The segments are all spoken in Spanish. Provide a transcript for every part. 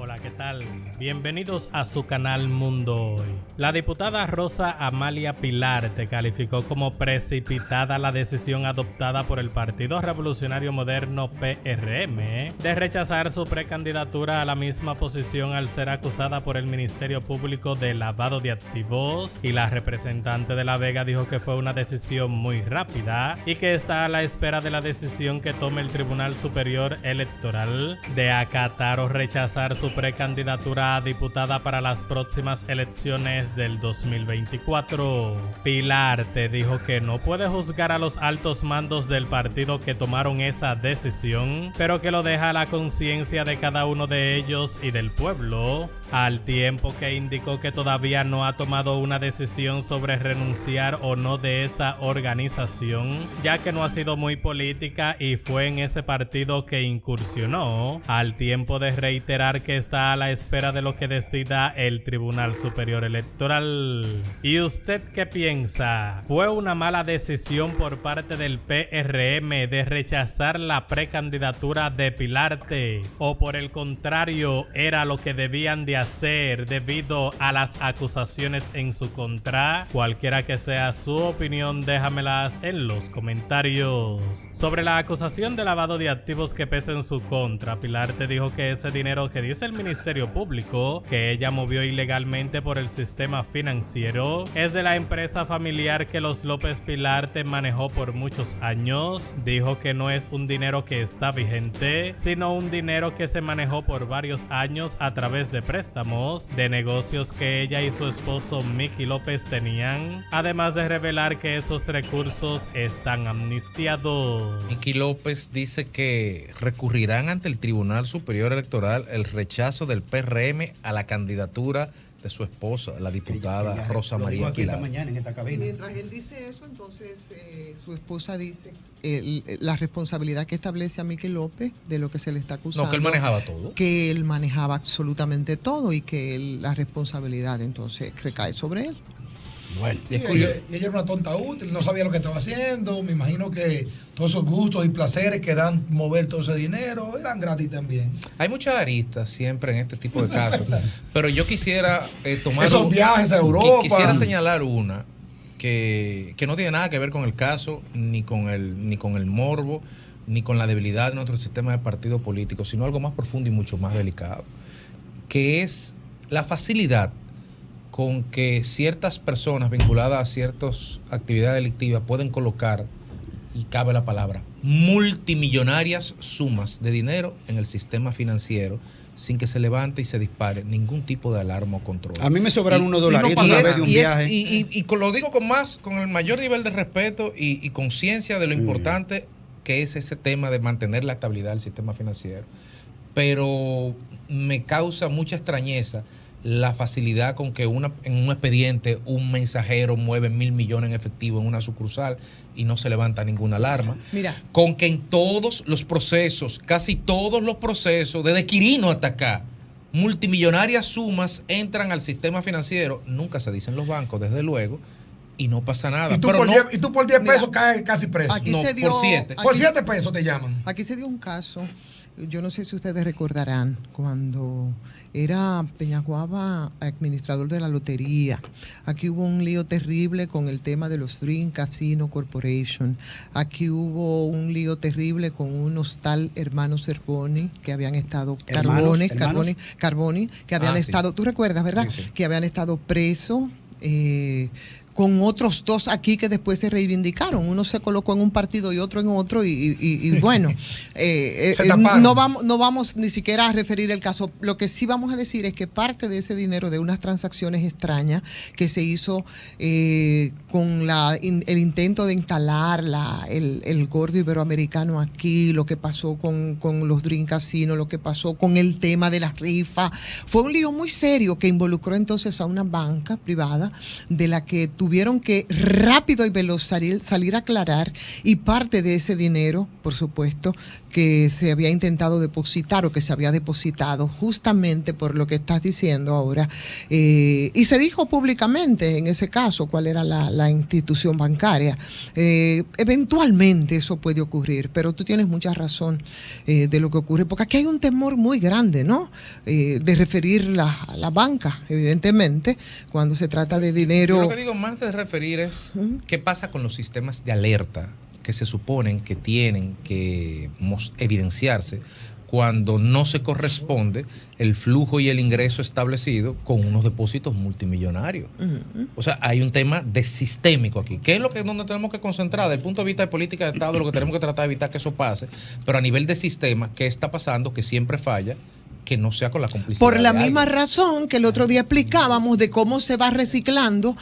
Hola, ¿qué tal? Bienvenidos a su canal Mundo Hoy. La diputada Rosa Amalia Pilarte calificó como precipitada la decisión adoptada por el Partido Revolucionario Moderno PRM de rechazar su precandidatura a la misma posición al ser acusada por el Ministerio Público de lavado de activos, y la representante de La Vega dijo que fue una decisión muy rápida y que está a la espera de la decisión que tome el Tribunal Superior Electoral de acatar o rechazar su precandidatura a diputada para las próximas elecciones del 2024. Pilarte dijo que no puede juzgar a los altos mandos del partido que tomaron esa decisión, pero que lo deja a la conciencia de cada uno de ellos y del pueblo, al tiempo que indicó que todavía no ha tomado una decisión sobre renunciar o no de esa organización, ya que no ha sido muy política y fue en ese partido que incursionó, al tiempo de reiterar que está a la espera de lo que decida el Tribunal Superior Electoral. ¿Y usted qué piensa? ¿Fue una mala decisión por parte del PRM de rechazar la precandidatura de Pilarte? ¿O por el contrario, era lo que debían de hacer debido a las acusaciones en su contra? Cualquiera que sea su opinión, déjamelas en los comentarios. Sobre la acusación de lavado de activos que pesa en su contra, Pilarte dijo que ese dinero que dice el Ministerio Público que ella movió ilegalmente por el sistema financiero es de la empresa familiar que los López Pilarte manejó por muchos años. Dijo que no es un dinero que está vigente, sino un dinero que se manejó por varios años a través de préstamos de negocios que ella y su esposo Mickey López tenían, además de revelar que esos recursos están amnistiados. Mickey López dice que recurrirán ante el Tribunal Superior Electoral el rechazo del PRM a la candidatura de su esposa, la diputada Rosa María Pilarte. Mañana en esta cabina. Mientras él dice eso, entonces su esposa dice la responsabilidad que establece a Mickey López de lo que se le está acusando. No, que él manejaba todo. Que él manejaba absolutamente todo y que la responsabilidad entonces recae sobre él. Bueno, y ella era una tonta útil, no sabía lo que estaba haciendo. Me imagino que todos esos gustos y placeres que dan mover todo ese dinero eran gratis también. Hay muchas aristas siempre en este tipo de casos, pero yo quisiera tomar esos viajes a Europa. Quisiera señalar una que no tiene nada que ver con el caso, ni con el morbo, ni con la debilidad de nuestro sistema de partido político, sino algo más profundo y mucho más delicado, que es la facilidad con que ciertas personas vinculadas a ciertas actividades delictivas pueden colocar, y cabe la palabra, multimillonarias sumas de dinero en el sistema financiero sin que se levante y se dispare ningún tipo de alarma o control. A mí me sobraron unos dolaritos de un viaje. Y lo digo con el mayor nivel de respeto y conciencia de lo importante que es ese tema de mantener la estabilidad del sistema financiero. Pero me causa mucha extrañeza la facilidad con que en un expediente un mensajero mueve 1.000 millones en efectivo en una sucursal y no se levanta ninguna alarma. Mira, con que en todos los procesos, casi todos los procesos, desde Quirino hasta acá, multimillonarias sumas entran al sistema financiero. Nunca se dicen los bancos, desde luego, y no pasa nada. Y tú por 10 pesos caes casi preso. Aquí no, se dio, por 7. Por 7 pesos te llaman. Aquí se dio un caso, yo no sé si ustedes recordarán, cuando era Peñaguaba administrador de la lotería. Aquí hubo un lío terrible con el tema de los Dream Casino Corporation. Aquí hubo un lío terrible con unos tal hermanos Carboni que habían estado, Carboni, que habían estado, tú recuerdas, ¿verdad? Sí, sí. Que habían estado presos. Con otros dos aquí que después se reivindicaron. Uno se colocó en un partido y otro en otro y bueno, no vamos ni siquiera a referir el caso. Lo que sí vamos a decir es que parte de ese dinero de unas transacciones extrañas que se hizo con el intento de instalar el gordo iberoamericano aquí, lo que pasó con los Dream Casino, lo que pasó con el tema de las rifas, fue un lío muy serio que involucró entonces a una banca privada de la que tú tuvieron que rápido y veloz salir a aclarar, y parte de ese dinero, por supuesto, que se había intentado depositar o que se había depositado justamente por lo que estás diciendo ahora, y se dijo públicamente en ese caso cuál era la institución bancaria. Eventualmente eso puede ocurrir, pero tú tienes mucha razón de lo que ocurre, porque aquí hay un temor muy grande, ¿no? De referir a la banca, evidentemente, cuando se trata de dinero. Yo lo que digo más de referir es qué pasa con los sistemas de alerta que se suponen que tienen que evidenciarse cuando no se corresponde el flujo y el ingreso establecido con unos depósitos multimillonarios. O sea, hay un tema de sistémico aquí, que es donde tenemos que concentrar, desde el punto de vista de política de Estado, lo que tenemos que tratar de evitar que eso pase, pero a nivel de sistema, ¿qué está pasando? Que siempre falla, que no sea con la complicidad. Por la misma razón que el otro día explicábamos de cómo se va reciclando,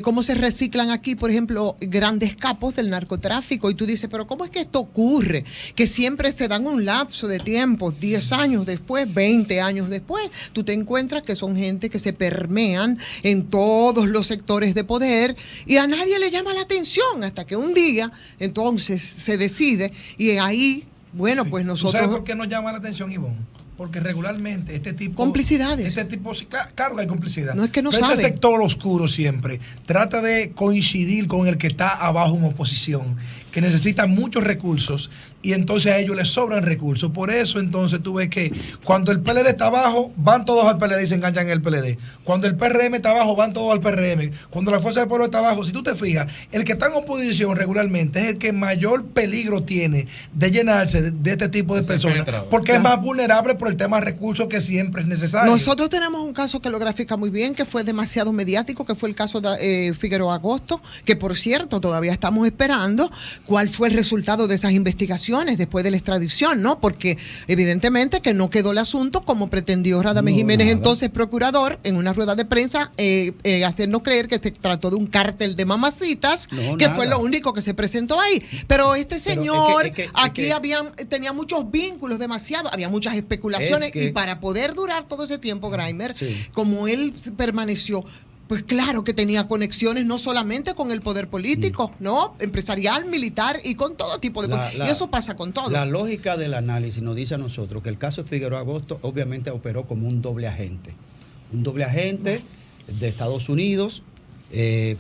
cómo se reciclan aquí, por ejemplo, grandes capos del narcotráfico, y tú dices, pero ¿cómo es que esto ocurre? Que siempre se dan un lapso de tiempo, 10 años después, 20 años después, tú te encuentras que son gente que se permean en todos los sectores de poder y a nadie le llama la atención hasta que un día entonces se decide, y ahí, bueno, pues nosotros... ¿Sabes por qué nos llama la atención, Ivonne? Porque regularmente este tipo... Complicidades. Este tipo, claro que hay complicidad. No es que no pero sabe. Este sector oscuro siempre trata de coincidir con el que está abajo en oposición, que necesita muchos recursos, y entonces a ellos les sobran recursos. Por eso entonces tú ves que cuando el PLD está abajo, van todos al PLD y se enganchan en el PLD. Cuando el PRM está abajo, van todos al PRM. Cuando la Fuerza del Pueblo está abajo, si tú te fijas, el que está en oposición regularmente es el que mayor peligro tiene de llenarse de este tipo de personas, porque es más vulnerable por el tema de recursos, que siempre es necesario. Nosotros tenemos un caso que lo grafica muy bien, que fue demasiado mediático, que fue el caso de Figueroa Agosto, que por cierto todavía estamos esperando cuál fue el resultado de esas investigaciones después de la extradición, ¿no? Porque evidentemente que no quedó el asunto como pretendió Radamés Jiménez, entonces procurador, en una rueda de prensa, hacernos creer que se trató de un cártel de mamacitas, que fue lo único que se presentó ahí. Pero este señor tenía muchos vínculos, demasiado, había muchas especulaciones, y para poder durar todo ese tiempo, Graimer, como él permaneció, pues claro que tenía conexiones no solamente con el poder político, ¿no? Empresarial, militar y con todo tipo de... y eso pasa con todo. La lógica del análisis nos dice a nosotros que el caso de Figueroa Agosto obviamente operó como un doble agente. Un doble agente de Estados Unidos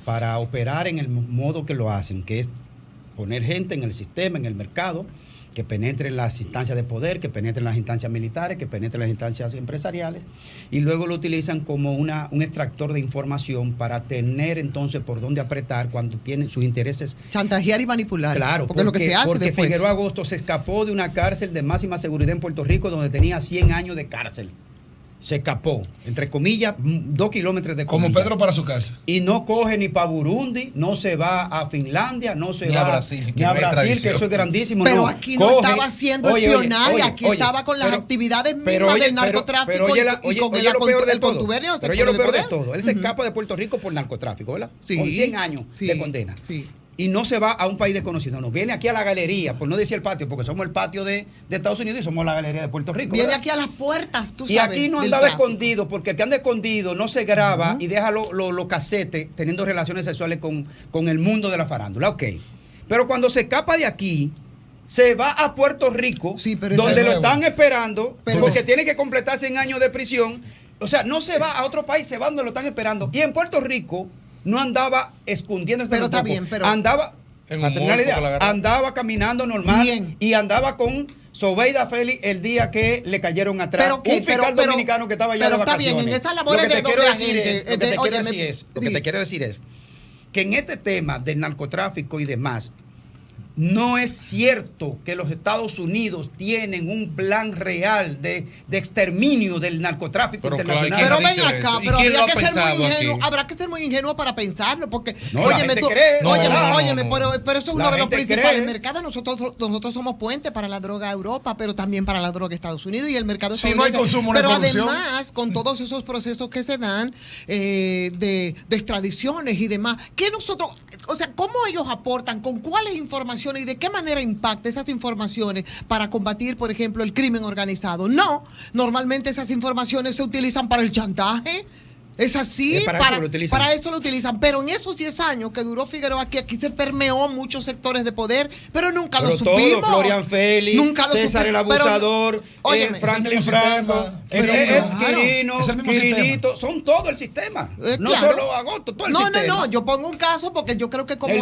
para operar en el modo que lo hacen, que es poner gente en el sistema, en el mercado, que penetre en las instancias de poder, que penetre en las instancias militares, que penetre en las instancias empresariales, y luego lo utilizan como un extractor de información para tener entonces por dónde apretar cuando tienen sus intereses. Chantajear y manipular. Claro, porque es lo que se hace porque después. Figueroa Agosto se escapó de una cárcel de máxima seguridad en Puerto Rico donde tenía 100 años de cárcel. Se escapó, entre comillas, 2 kilómetros de comillas. Como Pedro para su casa. Y no coge ni para Burundi, no se va a Finlandia, no se ni va a Brasil, ni a Brasil, que eso es grandísimo. Pero aquí no estaba haciendo espionaje, aquí estaba con las actividades mismas del narcotráfico y con el contubernio. Pero oye lo peor de todo, él se escapa de Puerto Rico por narcotráfico, ¿verdad? Sí, con 100 años de condena. Sí. Y no se va a un país desconocido, no, viene aquí a la galería, por no decir el patio, porque somos el patio de Estados Unidos y somos la galería de Puerto Rico. Viene ¿verdad? Aquí a las puertas, tú y sabes. Y aquí no andaba escondido, porque el que anda escondido no se graba y deja los casetes teniendo relaciones sexuales con el mundo de la farándula, ok. Pero cuando se escapa de aquí, se va a Puerto Rico, donde lo están esperando, porque tiene que completar 100 años de prisión. O sea, no se va a otro país, se va donde lo están esperando. Y en Puerto Rico no andaba escondiéndose. Pero está bien, pero... Andaba caminando normal. Bien. Y andaba con Sobeida Félix el día que le cayeron atrás. Un fiscal dominicano que estaba allá de vacaciones. Pero está bien, en esas labores de doble agente. Lo que te quiero decir es que en este tema del narcotráfico y demás, no es cierto que los Estados Unidos tienen un plan real de exterminio del narcotráfico internacional. Pero ven acá, pero habrá que ser muy ingenuo para pensarlo, porque óyeme, pero eso es uno de los principales mercados. Nosotros somos puente para la droga a Europa, pero también para la droga a Estados Unidos y el mercado estadounidense. No hay consumo, pero además, con todos esos procesos que se dan de extradiciones y demás, que nosotros, o sea, ¿cómo ellos aportan? ¿Con cuáles informaciones? ¿Y de qué manera impacta esas informaciones para combatir, por ejemplo, el crimen organizado? No, normalmente esas informaciones se utilizan para el chantaje, Es así, Para eso lo utilizan. Pero en esos 10 años que duró Figueroa aquí se permeó muchos sectores de poder, pero nunca lo supimos. Todo, Florian Félix, nunca lo César el Abusador, Franklin Franco, Quirinito, son todo el sistema. No claro. solo Agosto, todo el sistema. No, yo pongo un caso porque yo creo que como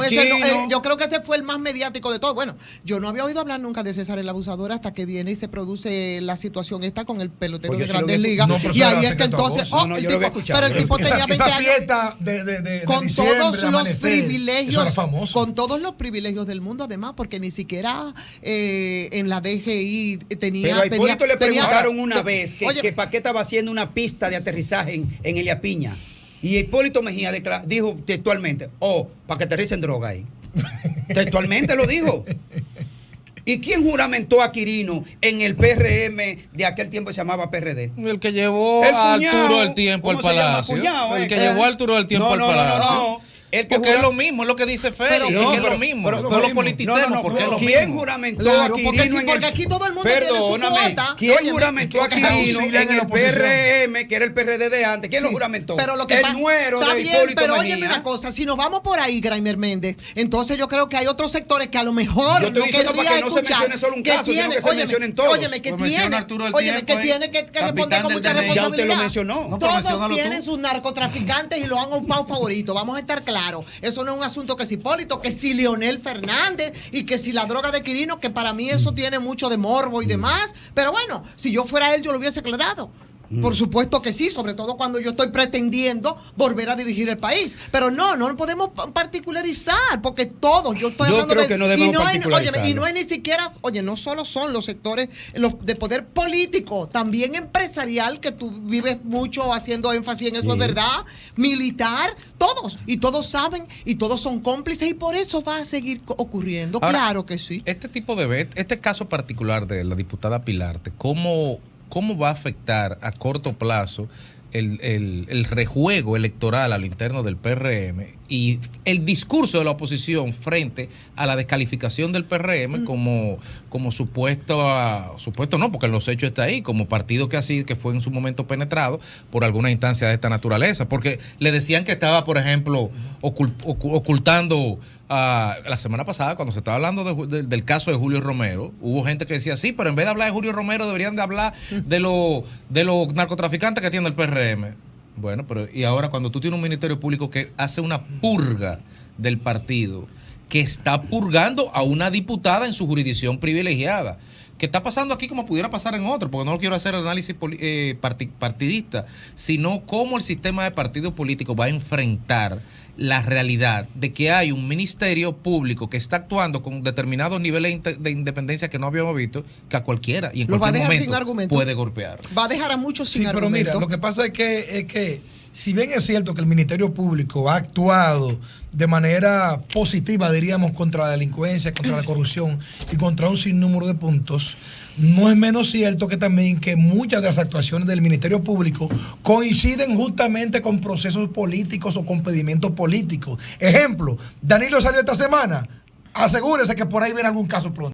yo creo que ese fue el más mediático de todo. Bueno, yo no había oído hablar nunca de César el Abusador hasta que viene y se produce la situación esta con el pelotero de Grandes Ligas. Y ahí es que entonces, yo lo había escuchado. pero el tipo tenía 20 años. Fiesta de con diciembre, todos los privilegios, eso era famoso. con todos los privilegios del mundo, además, porque ni siquiera en la DGI tenía. Pero a Hipólito le preguntaron una que, vez que para qué estaba haciendo una pista de aterrizaje en Elia Piña. Y Hipólito Mejía dijo textualmente, para que aterricen droga ahí. Textualmente lo dijo. ¿Y quién juramentó a Quirino en el PRM de aquel tiempo que se llamaba PRD? El que llevó a Arturo del Tiempo al Palacio. El que llevó a Arturo del Tiempo al Palacio. No. Porque es lo mismo, es lo que dice Félix, es lo mismo. No lo politicemos, porque es lo mismo. ¿Quién juramentó a Quirino en el... Porque aquí todo el mundo tiene su cuota. ¿Quién juramentó a Quirino en el PRM, que era el PRD de antes? ¿Quién lo juramentó? Pero lo que el nuero está de bien, Hipólito pero Mejía. óyeme una cosa, si nos vamos por ahí, Graimer Méndez, entonces yo creo que hay otros sectores que a lo mejor yo estoy diciendo para que no se mencione solo un caso, sino que se mencionen todos. Óyeme, que tiene que responder con mucha responsabilidad. Ya usted lo mencionó. Todos tienen sus narcotraficantes y lo han ocupado favorito, vamos a estar claros. Eso no es un asunto que si Hipólito, que si Leonel Fernández y que si la droga de Quirino, que para mí eso tiene mucho de morbo y demás, pero bueno, si yo fuera él yo lo hubiese aclarado. Por supuesto que sí, sobre todo cuando yo estoy pretendiendo volver a dirigir el país. Pero no podemos particularizar, porque todos, yo estoy hablando creo que no debemos particularizar. Y no es ni siquiera, no solo son los sectores de poder político, también empresarial, que tú vives mucho haciendo énfasis en eso, es verdad, militar, todos, y todos saben, y todos son cómplices, y por eso va a seguir ocurriendo. Ahora, claro que sí. Este caso particular de la diputada Pilarte, ¿cómo va a afectar a corto plazo el rejuego electoral a lo interno del PRM y el discurso de la oposición frente a la descalificación del PRM como supuesto no, porque en los hechos está ahí, como partido que fue en su momento penetrado por alguna instancia de esta naturaleza? Porque le decían que estaba, por ejemplo, ocultando. La semana pasada, cuando se estaba hablando del caso de Julio Romero, hubo gente que decía, sí, pero en vez de hablar de Julio Romero deberían de hablar de los narcotraficantes que tiene el PRM. Bueno, pero y ahora cuando tú tienes un ministerio público que hace una purga del partido, que está purgando a una diputada en su jurisdicción privilegiada, que está pasando aquí como pudiera pasar en otro, porque no quiero hacer análisis partidista, sino cómo el sistema de partido político va a enfrentar la realidad de que hay un ministerio público que está actuando con determinados niveles de independencia que no habíamos visto, que a cualquiera y en cualquier momento puede golpear. Va a dejar a muchos sin argumento. Pero mira, lo que pasa es que si bien es cierto que el Ministerio Público ha actuado de manera positiva, diríamos, contra la delincuencia, contra la corrupción y contra un sinnúmero de puntos, no es menos cierto que también que muchas de las actuaciones del Ministerio Público coinciden justamente con procesos políticos o con pedimientos políticos. Ejemplo, Danilo salió esta semana. Asegúrese que por ahí viene algún caso pronto.